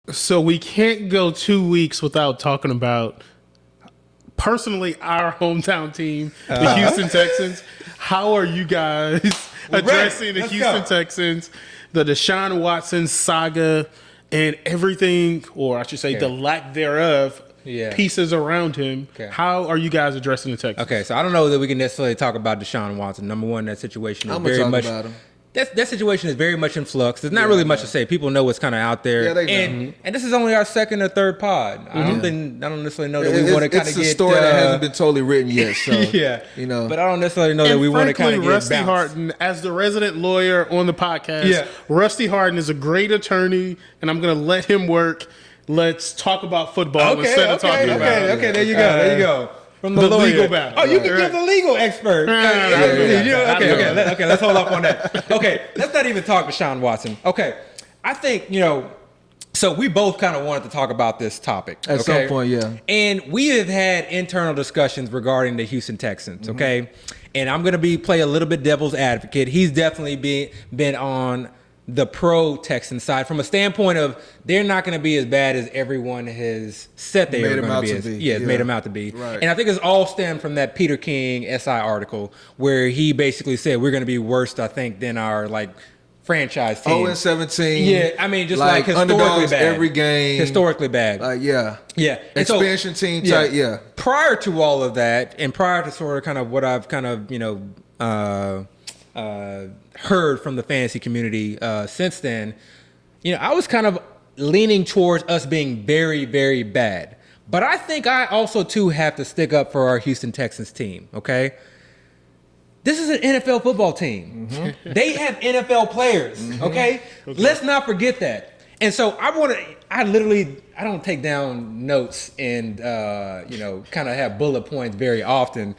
So we can't go 2 weeks without talking about, personally, our hometown team, the Houston Texans. How are you guys addressing the Houston Texans, the Deshaun Watson saga, and everything, or I should say the lack thereof, pieces around him? How are you guys addressing the Texans? Okay, so I don't know that we can necessarily talk about Deshaun Watson. Number one, that situation is very much... About him. That situation is very much in flux. There's not really much to say. People know what's kind of out there. And this is only our second or third pod. I don't necessarily know that we want to kind of get... It's a story that hasn't been totally written yet. So, But I don't necessarily know that we want to kind of get Rusty bounced. Harden, as the resident lawyer on the podcast, Rusty Harden is a great attorney, and I'm going to let him work. Let's talk about football instead of talking about it. Okay, there you go. From the legal battle. Oh, you can give the legal expert. Okay, let's hold up on that. Okay, let's not even talk Deshaun Watson. Okay, I think, so we both kind of wanted to talk about this topic. At some point, And we have had internal discussions regarding the Houston Texans, okay? And I'm going to play a little bit devil's advocate. He's definitely been on the pro-Texan side from a standpoint of they're not going to be as bad as everyone has said they are going to be. Made them out to be. Right. And I think it's all stemmed from that Peter King SI article where he basically said we're going to be worse, I think, than our franchise team. 0-17. Yeah, I mean, just like historically bad. Every game. Historically bad. Yeah. And expansion team type, Prior to all of that, and prior to sort of kind of what I've kind of, heard from the fantasy community since then, I was kind of leaning towards us being very, very bad. But I think I also, too, have to stick up for our Houston Texans team, okay? This is an NFL football team. They have NFL players, okay? Let's not forget that. And so I don't take down notes and, kind of have bullet points very often.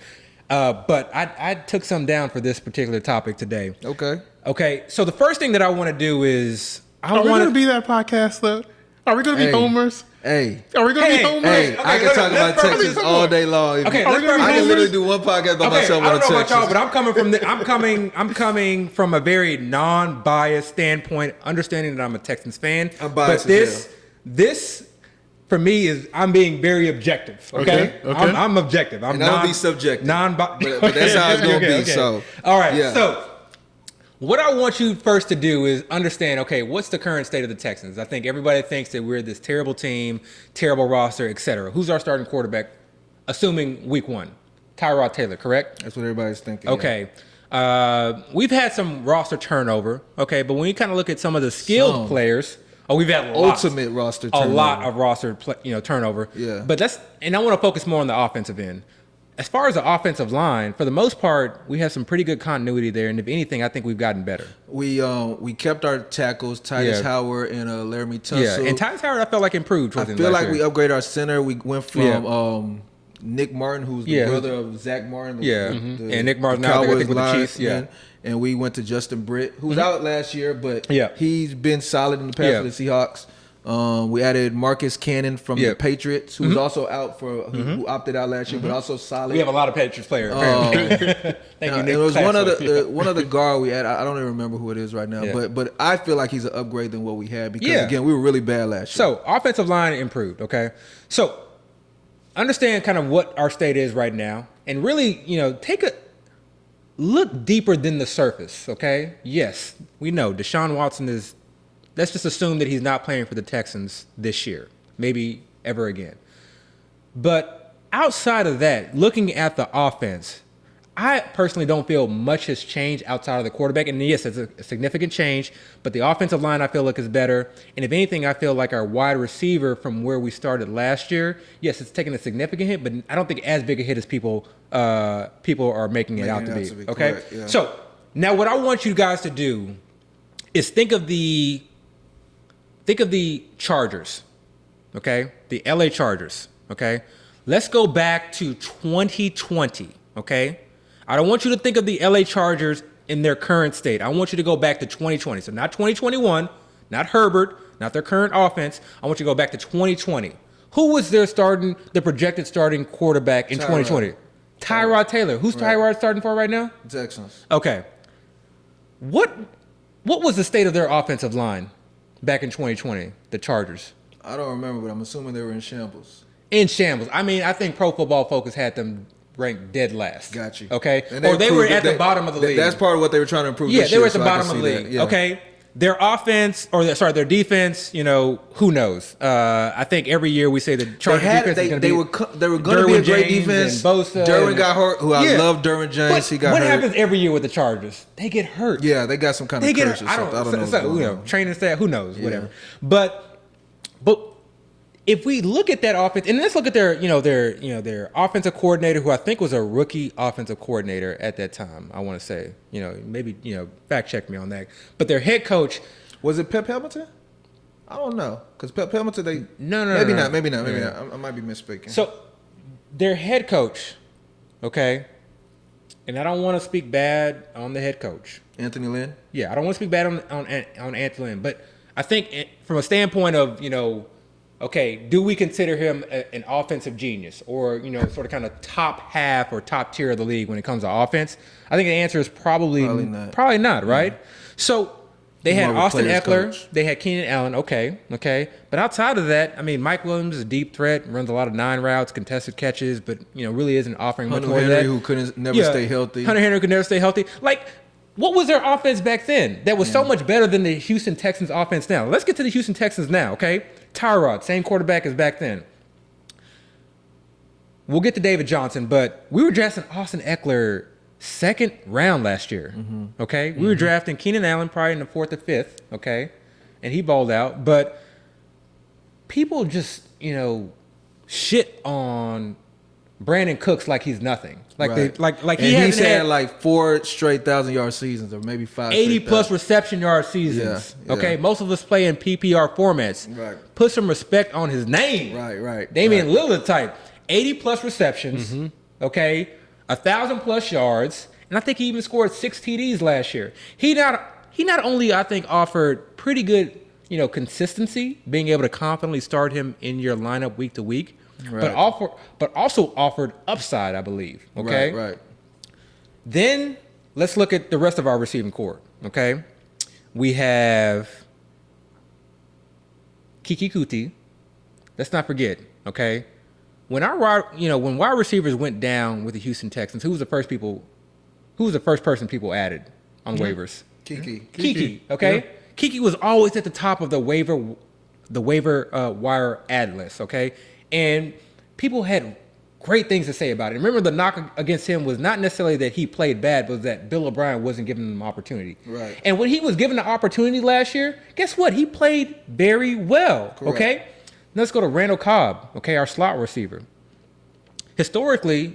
But I took some down for this particular topic today. Okay. So the first thing that I want to do is Are we going to be that podcast, though? Are we going to be homers? Are we going to be homers? I can talk about Texas all day long. Okay, I can literally do one podcast by myself on the Texans. I don't know about y'all, but I'm coming from a very non-biased standpoint, understanding that I'm a Texans fan. I'm biased. But this for me I'm being very objective. Okay. I'm objective. I'm not be subjective. But that's how it's gonna be. So all right. So what I want you first to do is understand, what's the current state of the Texans? I think everybody thinks that we're this terrible team, terrible roster, etc. Who's our starting quarterback, assuming week 1? Tyrod Taylor, correct? That's what everybody's thinking. Okay. We've had some roster turnover, but when you kind of look at some of the skilled players, we've had ultimate roster turnover. A lot of roster turnover. Yeah. But I want to focus more on the offensive end. As far as the offensive line, for the most part, we have some pretty good continuity there, and if anything, I think we've gotten better. We kept our tackles, Titus Howard and Laramie Tunsil. Yeah, and Titus Howard, I felt like improved. I feel like we upgraded our center. We went from Nick Martin, who's the brother of Zach Martin. And Nick Martin now I think with the Chiefs. And we went to Justin Britt, who was out last year, but he's been solid in the past for the Seahawks. We added Marcus Cannon from the Patriots, who was also out who opted out last year, but also solid. We have a lot of Patriots players. Thank you, Nick. It was one other guard we had. I don't even remember who it is right now, but I feel like he's an upgrade than what we had because again we were really bad last year. So offensive line improved. Okay, so understand kind of what our state is right now, and really take a look deeper than the surface. Okay, yes, we know Deshaun Watson is. Let's just assume that he's not playing for the Texans this year, maybe ever again. But outside of that, looking at the offense, I personally don't feel much has changed outside of the quarterback. And yes, it's a significant change, but the offensive line I feel like is better. And if anything, I feel like our wide receiver from where we started last year, yes, it's taken a significant hit, but I don't think as big a hit as people are making it out to be. Okay? Correct, yeah. So now what I want you guys to do is think of the Chargers, okay? The LA Chargers, okay? Let's go back to 2020, okay? I don't want you to think of the LA Chargers in their current state. I want you to go back to 2020. So not 2021, not Herbert, not their current offense. I want you to go back to 2020. Who was the projected starting quarterback in 2020? Tyrod Taylor. Who's Tyrod starting for right now? Texans. Okay. What was the state of their offensive line back in 2020, the Chargers? I don't remember, but I'm assuming they were in shambles. In shambles. I mean, I think Pro Football Focus had them ranked dead last. Got you. Okay? Or they were at the bottom of the league. That's part of what they were trying to improve. Yeah, this they year, were at the so bottom of the league. Yeah. Okay? Their offense, their defense, who knows? I think every year we say the Chargers defense is going to be... They were going to be a great defense. Bosa Derwin got hurt, I love Derwin James. He got hurt. What happens every year with the Chargers? They get hurt. Yeah, they got some kind of curse or something. I don't know. Training staff, who knows? Whatever. But if we look at that offense, and let's look at their offensive coordinator, who I think was a rookie offensive coordinator at that time. I want to say, maybe fact check me on that. But their head coach, was it Pep Hamilton? I don't know, because Pep Hamilton, maybe not. I might be misspeaking. So their head coach, okay, and I don't want to speak bad on the head coach, Anthony Lynn. Yeah, I don't want to speak bad on Anthony Lynn, but I think from a standpoint of okay, do we consider him an offensive genius or, sort of kind of top half or top tier of the league when it comes to offense? I think the answer is probably not, right? Yeah. So they had Austin Eckler, coach. They had Keenan Allen, okay. But outside of that, I mean, Mike Williams is a deep threat, runs a lot of 9 routes, contested catches, but, really isn't offering much more than that. Who couldn't never stay healthy. Hunter Henry could never stay healthy. Like, what was their offense back then that was so much better than the Houston Texans offense now? Let's get to the Houston Texans now, okay? Tyrod, same quarterback as back then. We'll get to David Johnson, but we were drafting Austin Eckler 2nd round last year, okay? We were drafting Keenan Allen probably in the 4th or 5th, okay? And he balled out, but people just, shit on Brandon Cooks like he's nothing. Like he had like 4 straight 1,000-yard seasons, or maybe 5. 80+ reception yard seasons. Yeah. Okay, most of us play in PPR formats. Right. Put some respect on his name. Right. Damian Lillard type. 80+ receptions. Okay, 1,000+ yards, and I think he even scored 6 TDs last year. He not only I think offered pretty good consistency, being able to confidently start him in your lineup week to week. Right. But also offered upside, I believe. Okay. Right. Then let's look at the rest of our receiving corps. Okay. We have Kiki Kuti. Let's not forget. Okay. When wide receivers went down with the Houston Texans, who was the first person people added on waivers? Kiki. Okay. Yeah. Kiki was always at the top of the waiver wire ad list. Okay. And people had great things to say about it. Remember, the knock against him was not necessarily that he played bad, but that Bill O'Brien wasn't giving him opportunity. Right. And when he was given the opportunity last year, guess what? He played very well. Correct. Okay. Let's go to Randall Cobb. Okay, our slot receiver. Historically,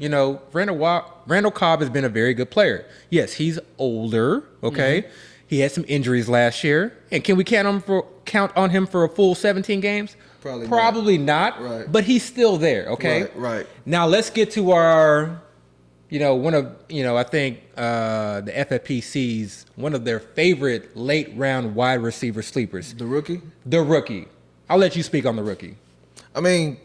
Randall Cobb has been a very good player. Yes, he's older. Okay. He had some injuries last year, and can we count on him for a full 17 games? Probably not. Right. But he's still there, okay? Right. Now let's get to our, I think the FFPC's one of their favorite late round wide receiver sleepers. The rookie? The rookie. I'll let you speak on the rookie. I mean,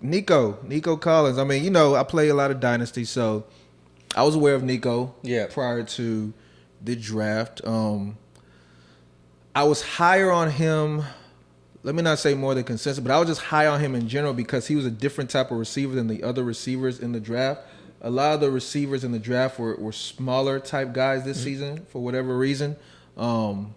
Nico Collins. I mean, I play a lot of Dynasty, so I was aware of Nico prior to the draft. I was higher on him. Let me not say more than consensus, but I was just high on him in general because he was a different type of receiver than the other receivers in the draft. A lot of the receivers in the draft were smaller type guys this season for whatever reason. And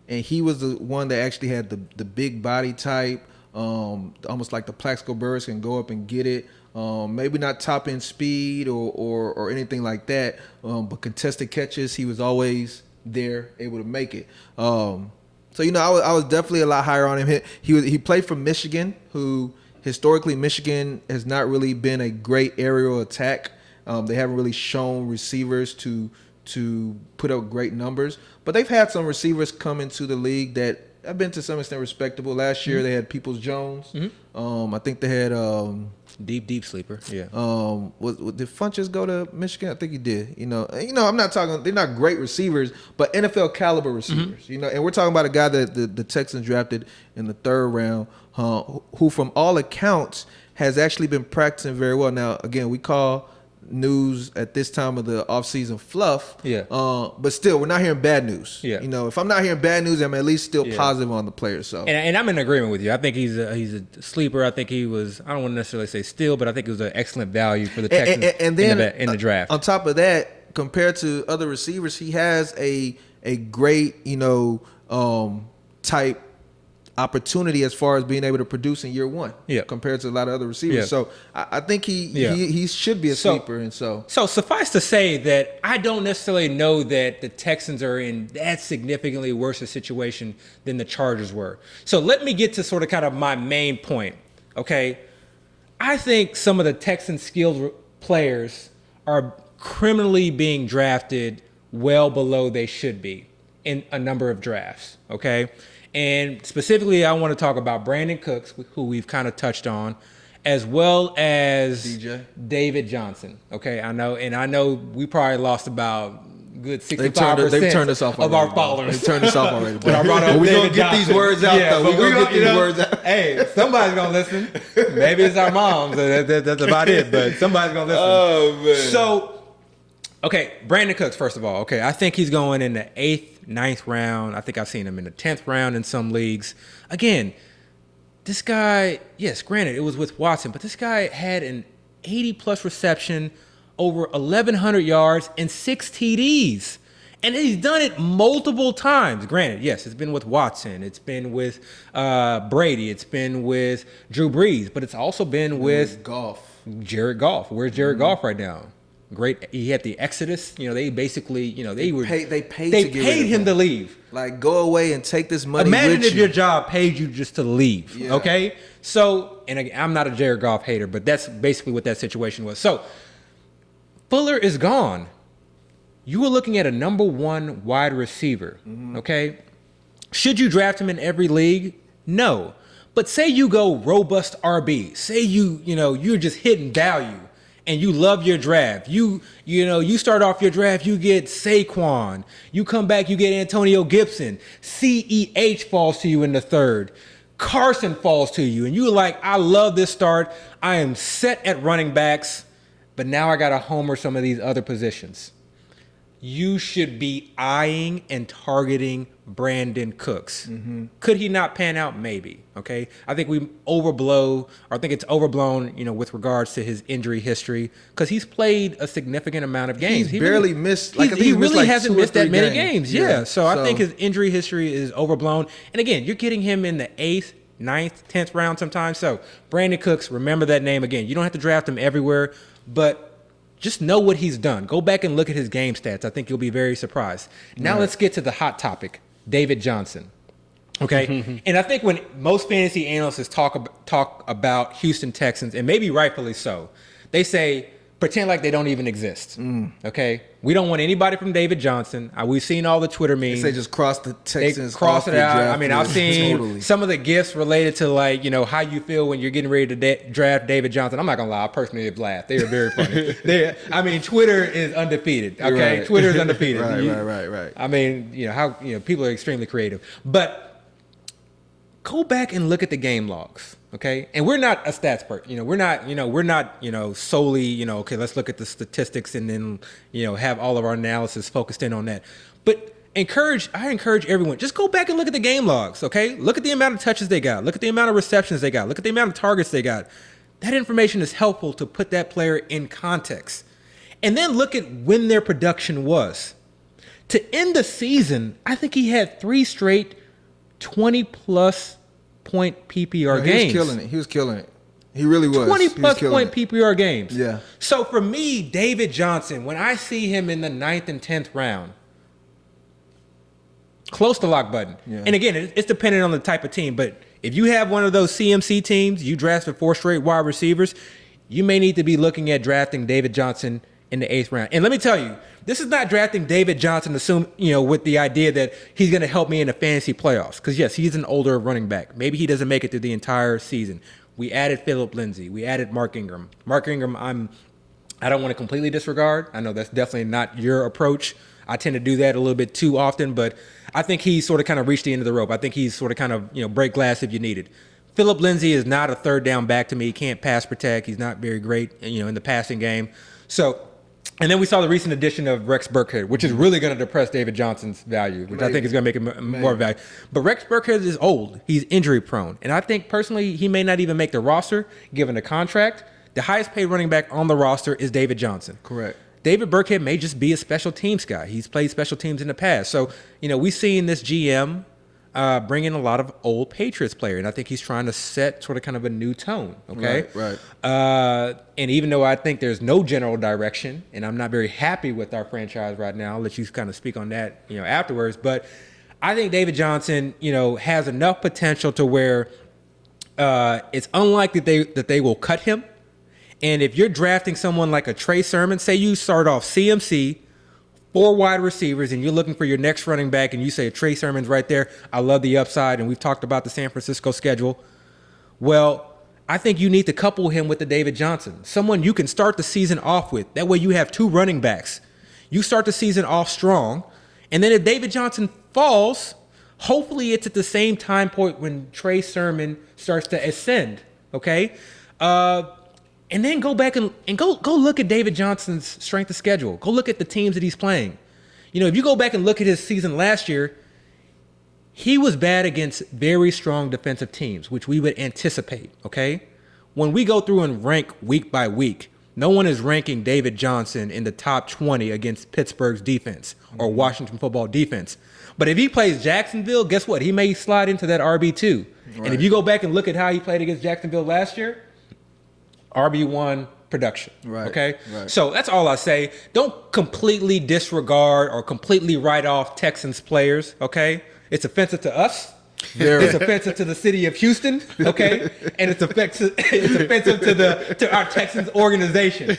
he was the one that actually had the big body type, almost like the Plaxico Burress, can go up and get it. Maybe not top end speed or anything like that, but contested catches, he was always there, able to make it. So I was definitely a lot higher on him. He played for Michigan, who historically Michigan has not really been a great aerial attack. They haven't really shown receivers to put up great numbers, but they've had some receivers come into the league that have been to some extent respectable. Last year they had Peoples-Jones. I think they had deep sleeper. Yeah. Did Funches go to Michigan? I think he did. I'm not talking. They're not great receivers, but NFL caliber receivers. And we're talking about a guy that the Texans drafted in the 3rd round, who from all accounts has actually been practicing very well. Now, again, we call news at this time of the offseason fluff. Yeah. But still, we're not hearing bad news. Yeah. You know, if I'm not hearing bad news, I'm at least still positive on the player. So. And I'm in agreement with you. I think he's a sleeper. I think he was, I don't want to necessarily say steal, but I think it was an excellent value for the Texans and then, in the draft. On top of that, compared to other receivers, he has a great, type opportunity as far as being able to produce in year one, compared to a lot of other receivers. Yeah. So I think he should be a sleeper, and so suffice to say that I don't necessarily know that the Texans are in that significantly worse a situation than the Chargers were. So let me get to sort of kind of my main point. Okay, I think some of the Texans skilled players are criminally being drafted well below they should be in a number of drafts. Okay. And specifically, I want to talk about Brandon Cooks, who we've kind of touched on, as well as David Johnson. Okay, I know we probably lost about good 65% they've turned us off of our followers. They've turned us off already. But we're going to get these words out, though. We're going to get these words out. Hey, somebody's going to listen. Maybe it's our moms. That's about it, but somebody's going to listen. Oh, man. So, okay, Brandon Cooks, first of all. Okay, I think he's going in the 8th, 9th round. I think I've seen him in the 10th round in some leagues. Again, this guy, yes, granted, it was with Watson, but this guy had an 80-plus reception, over 1,100 yards, and 6 TDs. And he's done it multiple times. Granted, yes, it's been with Watson. It's been with Brady. It's been with Drew Brees. But it's also been with Jared Goff. Where's Jared Goff right now? Great. He had the Exodus. They basically, they paid him to leave. Like, go away and take this money. Imagine with if your job paid you just to leave. Yeah. Okay. So, and again, I'm not a Jared Goff hater, but that's basically what that situation was. So, Fuller is gone. You were looking at a number 1 wide receiver. Okay. Should you draft him in every league? No. But say you go robust RB. Say you're just hitting value. And you love your draft. You start off your draft, you get Saquon. You come back, you get Antonio Gibson. CEH falls to you in the 3rd. Carson falls to you. And you're like, I love this start. I am set at running backs. But now I got to homer some of these other positions. You should be eyeing and targeting Brandon Cooks. Could he not pan out? Maybe. Okay. I think it's overblown, with regards to his injury history, because he's played a significant amount of games. He barely missed. He really hasn't missed that many games. Yeah. So I think his injury history is overblown. And again, you're getting him in the 8th, 9th, 10th round sometimes. So Brandon Cooks, remember that name again. You don't have to draft him everywhere, but just know what he's done. Go back and look at his game stats. I think you'll be very surprised. Now let's get to the hot topic, David Johnson. Okay? And I think when most fantasy analysts talk about Houston Texans, and maybe rightfully so, they say, pretend like they don't even exist. Okay? We don't want anybody from David Johnson. We've seen all the Twitter memes. They just cross the Texans. They cross it out. I mean, I've seen some of the gifs related to how you feel when you're getting ready to draft David Johnson. I'm not gonna lie, I personally have laughed. They are very funny. Twitter is undefeated. Okay, right. Twitter is undefeated. Right. I mean, people are extremely creative, but go back and look at the game logs. Okay. And we're not a stats person. We're not solely, okay, let's look at the statistics and then, have all of our analysis focused in on that. But I encourage everyone, just go back and look at the game logs. Okay. Look at the amount of touches they got. Look at the amount of receptions they got. Look at the amount of targets they got. That information is helpful to put that player in context. And then look at when their production was. To end the season, I think he had 3 straight 20-plus point PPR games. He was killing it. He really was. 20-plus point PPR games. Yeah. So for me, David Johnson, when I see him in the 9th and 10th round, close to lock button. Yeah. And again, it's dependent on the type of team. But if you have one of those CMC teams, you drafted 4 straight wide receivers, you may need to be looking at drafting David Johnson in the 8th round. And let me tell you, this is not drafting David Johnson with the idea that he's going to help me in the fantasy playoffs. Because yes, he's an older running back. Maybe he doesn't make it through the entire season. We added Phillip Lindsay. We added Mark Ingram. Mark Ingram, I don't want to completely disregard. I know that's definitely not your approach. I tend to do that a little bit too often, but I think he's sort of kind of reached the end of the rope. I think he's sort of kind of, break glass if you need it. Phillip Lindsay is not a third down back to me. He can't pass protect. He's not very great, in the passing game. So, and then we saw the recent addition of Rex Burkhead, which is really going to depress David Johnson's value, which I think is going to make him more value. But Rex Burkhead is old. He's injury prone. And I think personally, he may not even make the roster given the contract. The highest paid running back on the roster is David Johnson. Correct. David Burkhead may just be a special teams guy. He's played special teams in the past. So, we've seen this GM bring in a lot of old Patriots players, and I think he's trying to set sort of kind of a new tone, okay? Right. And even though I think there's no general direction, and I'm not very happy with our franchise right now, I'll let you kind of speak on that, afterwards. But I think David Johnson, has enough potential to where it's unlikely that they will cut him. And if you're drafting someone like a Trey Sermon, say you start off CMC, 4 wide receivers, and you're looking for your next running back, and you say Trey Sermon's right there. I love the upside, and we've talked about the San Francisco schedule. Well, I think you need to couple him with the David Johnson, someone you can start the season off with. That way you have 2 running backs. You start the season off strong, and then if David Johnson falls, hopefully it's at the same time point when Trey Sermon starts to ascend, okay? And then go back and go look at David Johnson's strength of schedule. Go look at the teams that he's playing. If you go back and look at his season last year, he was bad against very strong defensive teams, which we would anticipate, okay? When we go through and rank week by week, no one is ranking David Johnson in the top 20 against Pittsburgh's defense or Washington football defense. But if he plays Jacksonville, guess what? He may slide into that RB2. Right. And if you go back and look at how he played against Jacksonville last year, RB1 production. Right. Okay. Right. So that's all I say. Don't completely disregard or completely write off Texans players. Okay. It's offensive to us. It's offensive to the city of Houston. Okay. And it's offensive to our Texans organization.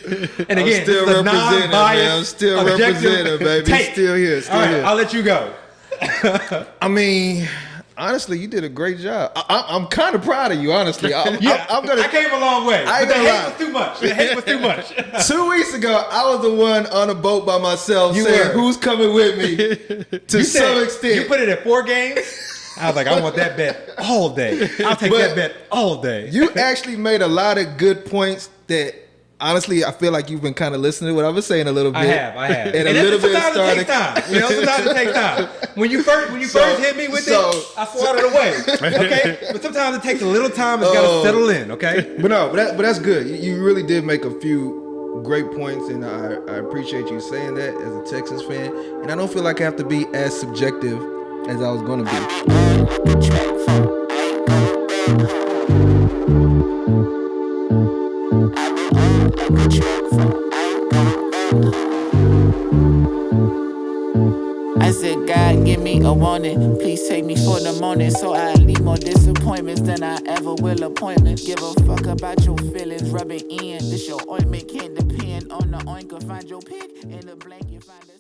And again, I'm still representing, man. I'm still representing, baby. Take. Still here. Still here. I'll let you go. I mean, honestly, you did a great job. I'm kind of proud of you, honestly. I came a long way. The hate was too much. 2 weeks ago, I was the one on a boat by myself saying, who's coming with me to some extent. You put it at 4 games? I was like, I want that bet all day. I'll take that bet all day. You actually made a lot of good points that, honestly, I feel like you've been kind of listening to what I was saying a little bit. I have. And a little bit started. Sometimes it takes time. When you first hit me with it, I swatted it away. Okay? But sometimes it takes a little time. It's got to settle in, okay? But that's good. You really did make a few great points, and I appreciate you saying that as a Texans fan. And I don't feel like I have to be as subjective as I was going to be. I said, God, give me a warning. Please take me for the morning, so I leave more disappointments than I ever will appointments. Give a fuck about your feelings, rub it in. This your ointment can't depend on the oinker. Find your pick in the blanket, find a